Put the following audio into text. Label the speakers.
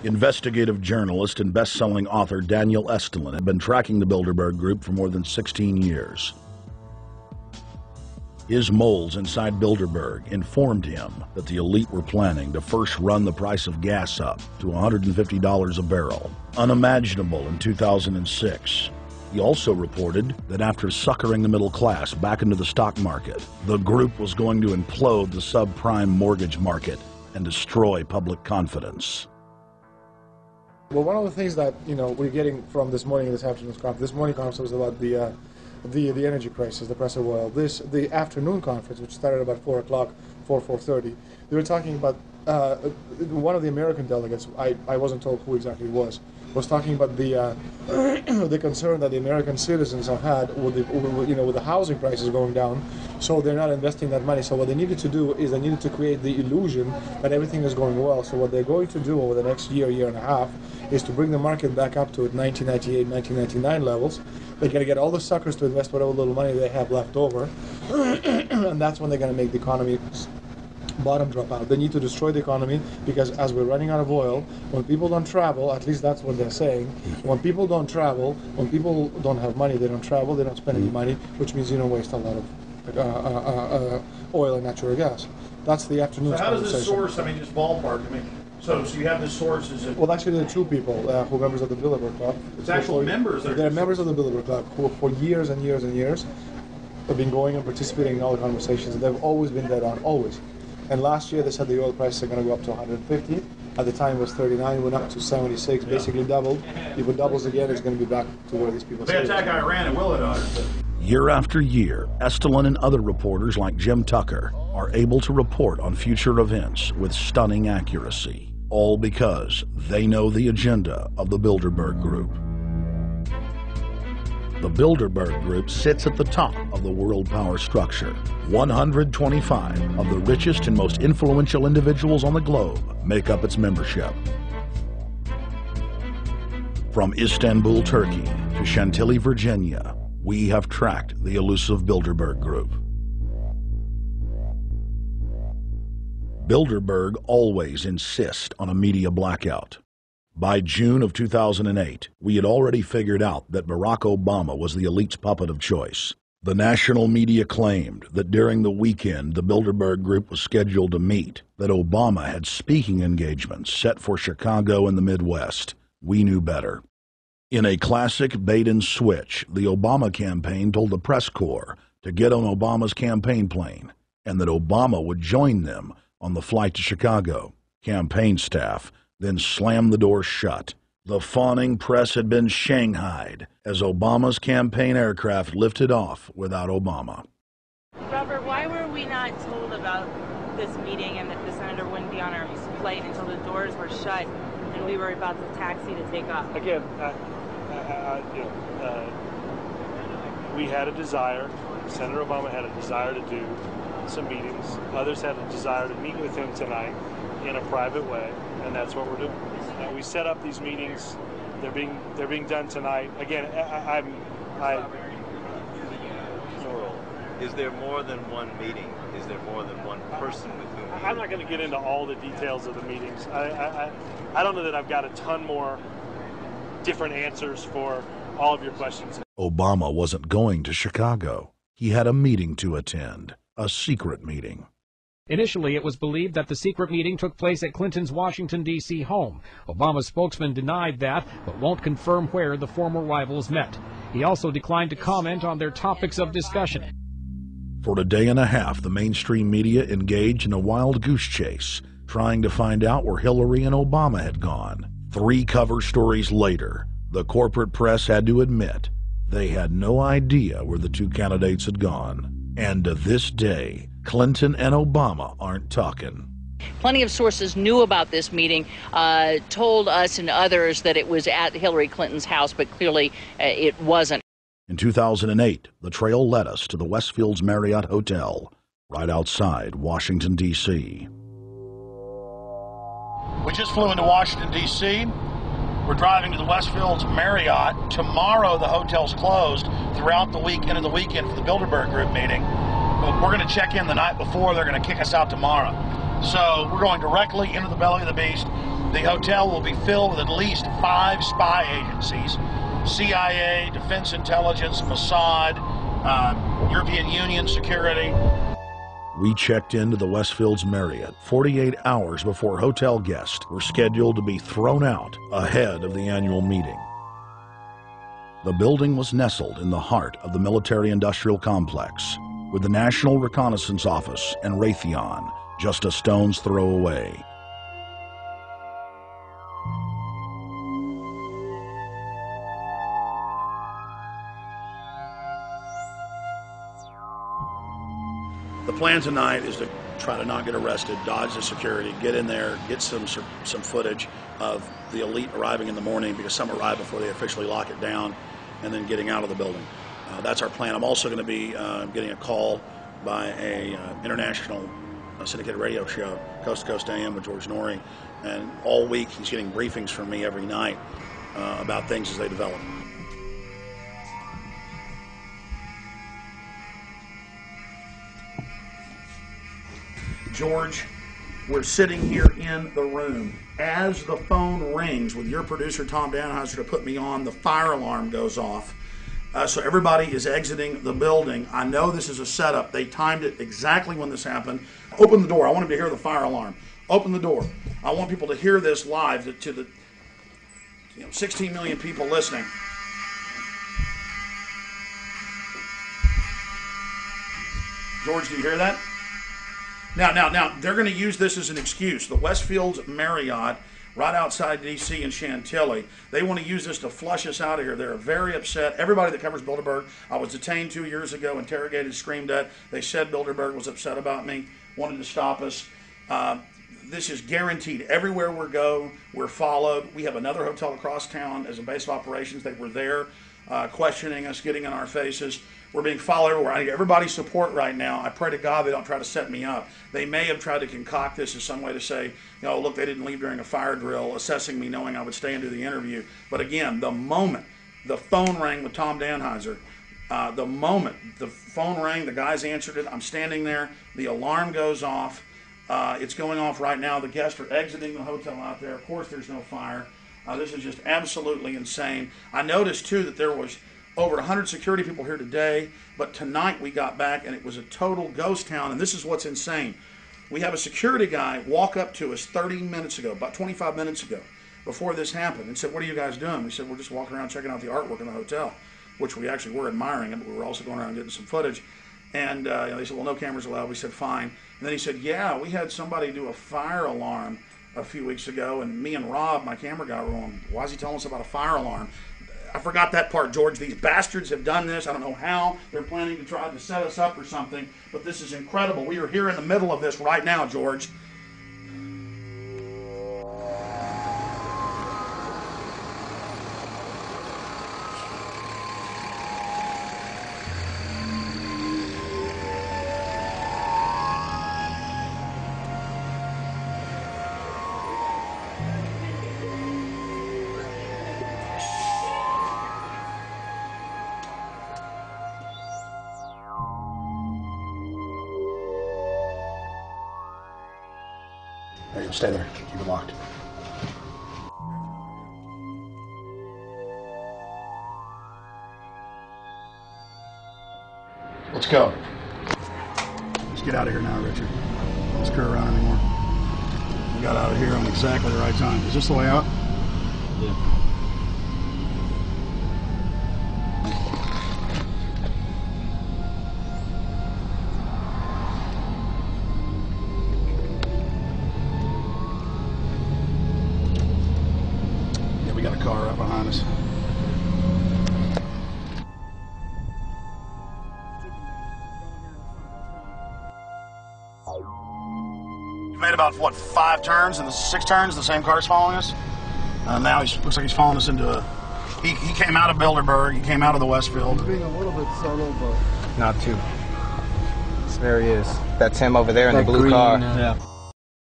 Speaker 1: Investigative journalist and best-selling author Daniel Estulin had been tracking the Bilderberg Group for more than 16 years. His moles inside Bilderberg informed him that the elite were planning to first run the price of gas up to $150 a barrel, unimaginable in 2006. He also reported that after suckering the middle class back into the stock market, the group was going to implode the subprime mortgage market and destroy public confidence.
Speaker 2: Well, one of the things that we're getting from this morning and this afternoon's conference, this morning conference was about the energy crisis, the price of oil. The afternoon conference, which started about 4 o'clock, 4:30, they were talking about one of the American delegates. I wasn't told who exactly it was talking about the the concern that the American citizens have had with the housing prices going down, so they're not investing that money. So what they needed to do is they needed to create the illusion that everything is going well. So what they're going to do over the next year and a half is to bring the market back up to 1998, 1999 levels. They're going to get all the suckers to invest whatever little money they have left over, and that's when they're going to make the economy bottom drop out. They need to destroy the economy because as we're running out of oil, when people don't travel, at least that's what they're saying, when people don't travel, when people don't have money, they don't travel, they don't spend any money, which means you don't waste a lot of oil and natural gas. That's the afternoon.
Speaker 3: So how does this source, just ballpark, so you have the sources of...
Speaker 2: Well, actually there are two people who are members of the Bilderberg Club.
Speaker 3: It's actual members.
Speaker 2: They're members of the Bilderberg Club who for years and years and years have been going and participating in all the conversations. They've always been dead on, always. And last year they said the oil prices are going to go up to 150. At the time it was 39, went up to 76, basically doubled. If it doubles again, it's going to be back to where these people say.
Speaker 3: They attack Iran and will it?
Speaker 1: Year after year, Estulin and other reporters like Jim Tucker are able to report on future events with stunning accuracy, all because they know the agenda of the Bilderberg Group. The Bilderberg Group sits at the top of the world power structure. 125 of the richest and most influential individuals on the globe make up its membership. From Istanbul, Turkey to Chantilly, Virginia, we have tracked the elusive Bilderberg Group. Bilderberg always insist on a media blackout. By June of 2008, we had already figured out that Barack Obama was the elite's puppet of choice. The national media claimed that during the weekend the Bilderberg Group was scheduled to meet, that Obama had speaking engagements set for Chicago and the Midwest. We knew better. In a classic bait-and-switch, the Obama campaign told the press corps to get on Obama's campaign plane, and that Obama would join them on the flight to Chicago. Campaign staff then slammed the door shut. The fawning press had been shanghaied as Obama's campaign aircraft lifted off without Obama.
Speaker 4: Robert, why were we not told about this meeting and that the senator wouldn't be on our flight until the doors were shut and we were about to taxi to take off?
Speaker 5: Again, we had a desire, Senator Obama had a desire to do some meetings. Others had a desire to meet with him tonight in a private way, and that's what we're doing. We set up these meetings. They're being done tonight. Again,
Speaker 6: Is there more than one meeting? Is there more than one person with whom
Speaker 5: I'm not going to get into all the details of the meetings. I don't know that I've got a ton more different answers for all of your questions.
Speaker 1: Obama wasn't going to Chicago. He had a meeting to attend, a secret meeting.
Speaker 7: Initially, it was believed that the secret meeting took place at Clinton's Washington, D.C. home. Obama's spokesman denied that, but won't confirm where the former rivals met. He also declined to comment on their topics of discussion.
Speaker 1: For a day and a half, the mainstream media engaged in a wild goose chase, trying to find out where Hillary and Obama had gone. 3 cover stories later, the corporate press had to admit they had no idea where the 2 candidates had gone. And to this day, Clinton and Obama aren't talking.
Speaker 8: Plenty of sources knew about this meeting, told us and others that it was at Hillary Clinton's house, but clearly it wasn't.
Speaker 1: In 2008, the trail led us to the Westfields Marriott Hotel, right outside Washington, D.C.
Speaker 3: We just flew into Washington, D.C. We're driving to the Westfields Marriott. Tomorrow the hotel's closed throughout the week into the weekend for the Bilderberg Group meeting. But we're going to check in the night before. They're going to kick us out tomorrow. So we're going directly into the belly of the beast. The hotel will be filled with at least 5 spy agencies: CIA, Defense Intelligence, Mossad, European Union security.
Speaker 1: We checked into the Westfield's Marriott 48 hours before hotel guests were scheduled to be thrown out ahead of the annual meeting. The building was nestled in the heart of the military-industrial complex, with the National Reconnaissance Office and Raytheon just a stone's throw away.
Speaker 3: The plan tonight is to try to not get arrested, dodge the security, get in there, get some footage of the elite arriving in the morning, because some arrive before they officially lock it down, and then getting out of the building. That's our plan. I'm also going to be getting a call by a international syndicated radio show, Coast to Coast AM, with George Norrie, and all week he's getting briefings from me every night about things as they develop. George, we're sitting here in the room. As the phone rings with your producer, Tom Danheiser, to put me on, the fire alarm goes off. So everybody is exiting the building. I know this is a setup. They timed it exactly when this happened. Open the door. I want them to hear the fire alarm. Open the door. I want people to hear this live to the 16 million people listening. George, do you hear that? Now, they're going to use this as an excuse. The Westfield's Marriott, right outside D.C. in Chantilly, they want to use this to flush us out of here. They're very upset. Everybody that covers Bilderberg, I was detained 2 years ago, interrogated, screamed at. They said Bilderberg was upset about me, wanted to stop us. This is guaranteed. Everywhere we go, we're followed. We have another hotel across town as a base of operations. They were there questioning us, getting in our faces. We're being followed everywhere. I need everybody's support right now. I pray to God they don't try to set me up. They may have tried to concoct this as some way to say, look, they didn't leave during a fire drill, assessing me, knowing I would stay and do the interview. But again, the moment the phone rang with Tom Danheiser, the moment the phone rang, the guys answered it, I'm standing there, the alarm goes off. It's going off right now. The guests are exiting the hotel out there. Of course, there's no fire. This is just absolutely insane. I noticed, too, that there was over 100 security people here today, but tonight we got back and it was a total ghost town, and this is what's insane. We have a security guy walk up to us 30 minutes ago, about 25 minutes ago, before this happened, and said, "What are you guys doing?" We said, "We're just walking around checking out the artwork in the hotel," which we actually were admiring it, but we were also going around getting some footage. And they said, "Well, no cameras allowed." We said, "Fine." And then he said, "Yeah, we had somebody do a fire alarm a few weeks ago, and me and Rob, my camera guy, were on, why is he telling us about a fire alarm?" I forgot that part, George. These bastards have done this. I don't know how. They're planning to try to set us up or something, but this is incredible. We are here in the middle of this right now, George. There you go. Stay there. Keep it locked. Let's go. Let's get out of here now, Richard. Don't screw around anymore. We got out of here on exactly the right time. Is this the way out? Yeah. We got a car right behind us. We've made about, what, 5 turns, and the 6 turns, the same car's following us. Now he looks like he's following us into a... He came out of Bilderberg, he came out of the Westfield.
Speaker 9: He's being a little bit solo, but...
Speaker 10: Not too. There he is. That's him over there in the blue car.
Speaker 9: Yeah.